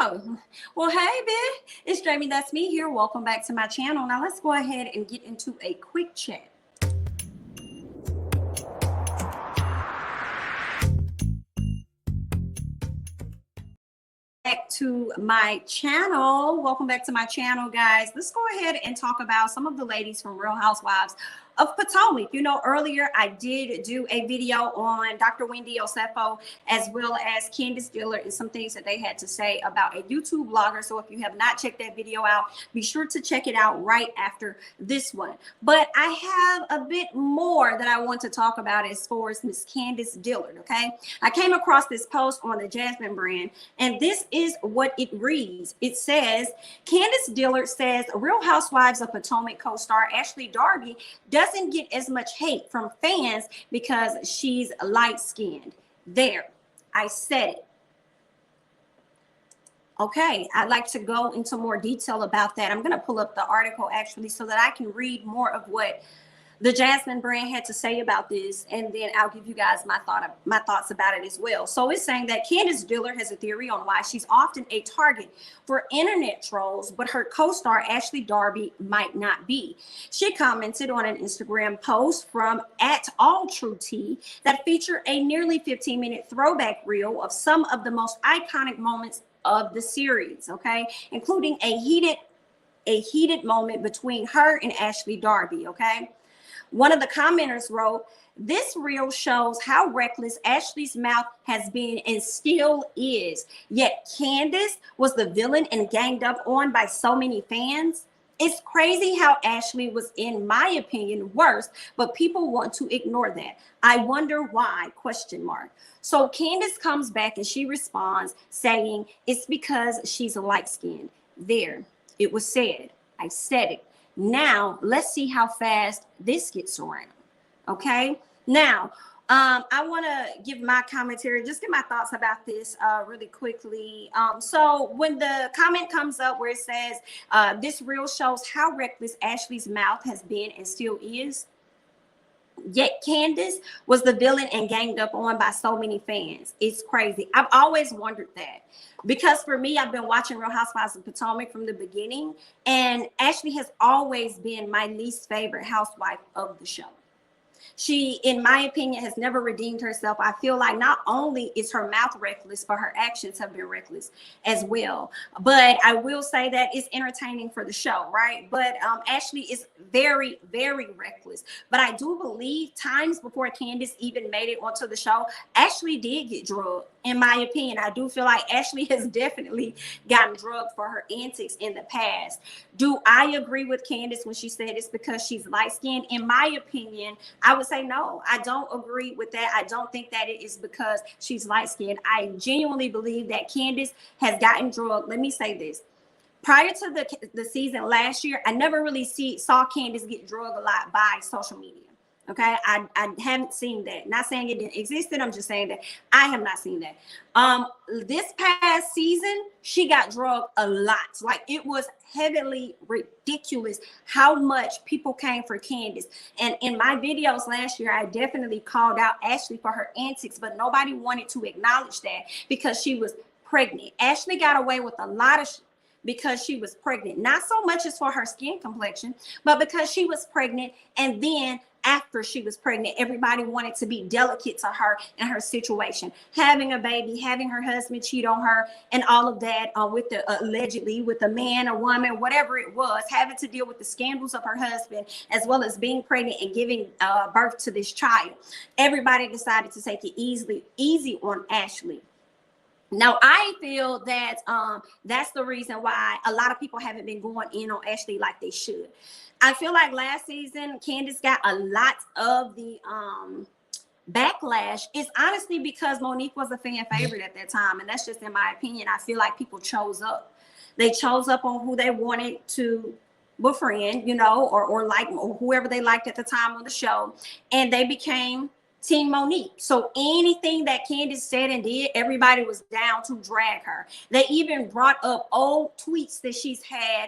go. Well, hey, bitch. It's Jamie, that's me here. Welcome back to my channel. Now, let's go ahead and get into a quick chat. Back to my channel. Welcome back to my channel, guys. Let's go ahead and talk about some of the ladies from Real Housewives of Potomac. You know, earlier I did do a video on Dr. Wendy Osefo as well as Candiace Dillard and some things that they had to say about a YouTube blogger. So if you have not checked that video out, be sure to check it out right after this one. But I have a bit more that I want to talk about as far as Miss Candiace Dillard, okay? I came across this post on the Jasmine brand, and this is what it reads. It says, Candiace Dillard says Real Housewives of Potomac co-star Ashley Darby doesn't get as much hate from fans because she's light-skinned. There, I said it. Okay, I'd like to go into more detail about that. I'm going to pull up the article actually so that I can read more of what the Jasmine brand had to say about this, and then I'll give you guys my thoughts about it as well. So it's saying that Candiace Dillard has a theory on why she's often a target for internet trolls, but her co-star Ashley Darby might not be. She commented on an Instagram post from @AllTrueT that featured a nearly 15-minute throwback reel of some of the most iconic moments of the series, okay, including a heated moment between her and Ashley Darby, okay. One of the commenters wrote, this reel shows how reckless Ashley's mouth has been and still is. Yet Candiace was the villain and ganged up on by so many fans. It's crazy how Ashley was, in my opinion, worse, but people want to ignore that. I wonder why, ? So Candiace comes back and she responds saying it's because she's light-skinned. There, it was said. I said it. Now, let's see how fast this gets around, okay? Now, I want to give my commentary, just get my thoughts about this really quickly. So when the comment comes up where it says, this reel shows how reckless Ashley's mouth has been and still is, yet Candiace was the villain and ganged up on by so many fans. It's crazy. I've always wondered that. Because for me, I've been watching Real Housewives of Potomac from the beginning, and Ashley has always been my least favorite housewife of the show. She, in my opinion, has never redeemed herself. I feel like not only is her mouth reckless, but her actions have been reckless as well. But I will say that it's entertaining for the show, right? But Ashley is very, very reckless. But I do believe times before Candiace even made it onto the show, Ashley did get drugged. In my opinion, I do feel like Ashley has definitely gotten drugged for her antics in the past. Do I agree with Candiace when she said it's because she's light-skinned? In my opinion, I would say no. I don't agree with that. I don't think that it is because she's light-skinned. I genuinely believe that Candiace has gotten drugged. Let me say this. Prior to the season last year, I never really saw Candiace get drugged a lot by social media. Okay, I haven't seen that. Not saying it didn't exist, I'm just saying that I have not seen that. This past season, she got drugged a lot. Like, it was heavily ridiculous how much people came for Candiace. And in my videos last year, I definitely called out Ashley for her antics, but nobody wanted to acknowledge that because she was pregnant. Ashley got away with a lot of because she was pregnant. Not so much as for her skin complexion, but because she was pregnant, and then after she was pregnant, everybody wanted to be delicate to her and her situation, having a baby, having her husband cheat on her, and all of that with the allegedly with a man, a woman, whatever it was, having to deal with the scandals of her husband, as well as being pregnant and giving birth to this child. Everybody decided to take it easy on Ashley. Now, I feel that that's the reason why a lot of people haven't been going in on Ashley like they should. I feel like last season, Candiace got a lot of the backlash. It's honestly because Monique was a fan favorite at that time. And that's just in my opinion. I feel like people chose up. They chose up on who they wanted to befriend, you know, or like, or whoever they liked at the time on the show. And they became Team Monique. So anything that Candiace said and did, everybody was down to drag her. They even brought up old tweets that she's had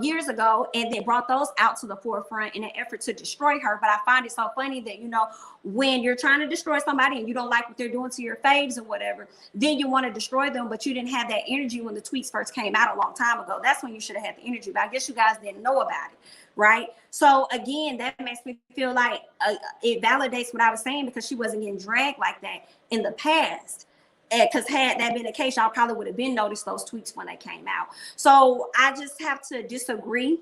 years ago, and they brought those out to the forefront in an effort to destroy her. But I find it so funny that, you know, when you're trying to destroy somebody and you don't like what they're doing to your faves or whatever, then you want to destroy them, but you didn't have that energy when the tweets first came out a long time ago. That's when you should have had the energy, but I guess you guys didn't know about it, right? So again, that makes me feel like it validates what I was saying, because she wasn't getting dragged like that in the past. Because had that been the case, y'all probably would have been noticed those tweets when they came out. So I just have to disagree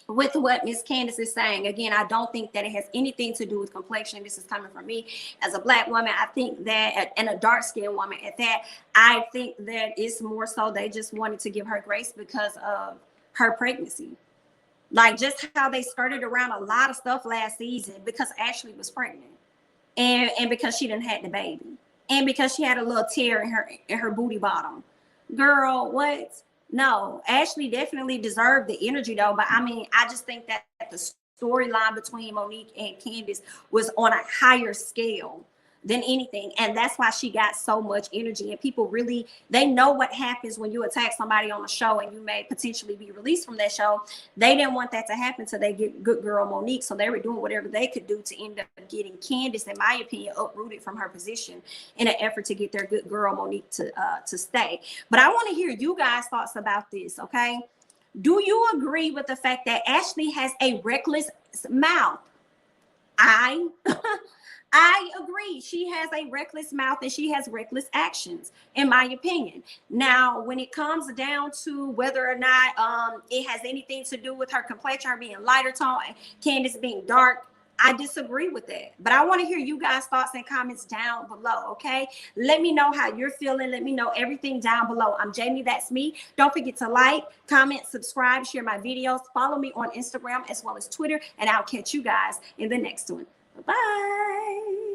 with what Miss Candiace is saying. Again, I don't think that it has anything to do with complexion. This is coming from me as a Black woman. I think that, and a dark-skinned woman at that, I think that it's more so they just wanted to give her grace because of her pregnancy. Like just how they skirted around a lot of stuff last season because Ashley was pregnant, and because she didn't have the baby, and because she had a little tear in her booty bottom. Girl, what? No, Ashley definitely deserved the energy though. But I mean, I just think that the storyline between Monique and Candiace was on a higher scale than anything. And that's why she got so much energy. And people really, they know what happens when you attack somebody on a show and you may potentially be released from that show. They didn't want that to happen, so they get good girl Monique. So they were doing whatever they could do to end up getting Candiace, in my opinion, uprooted from her position in an effort to get their good girl Monique to stay. But I want to hear you guys' thoughts about this, okay? Do you agree with the fact that Ashley has a reckless mouth? I agree. She has a reckless mouth and she has reckless actions, in my opinion. Now, when it comes down to whether or not it has anything to do with her complexion, her being lighter tone, and Candiace being dark, I disagree with that. But I want to hear you guys' thoughts and comments down below, okay? Let me know how you're feeling. Let me know everything down below. I'm Jamie, that's me. Don't forget to like, comment, subscribe, share my videos. Follow me on Instagram as well as Twitter, and I'll catch you guys in the next one. Bye-bye.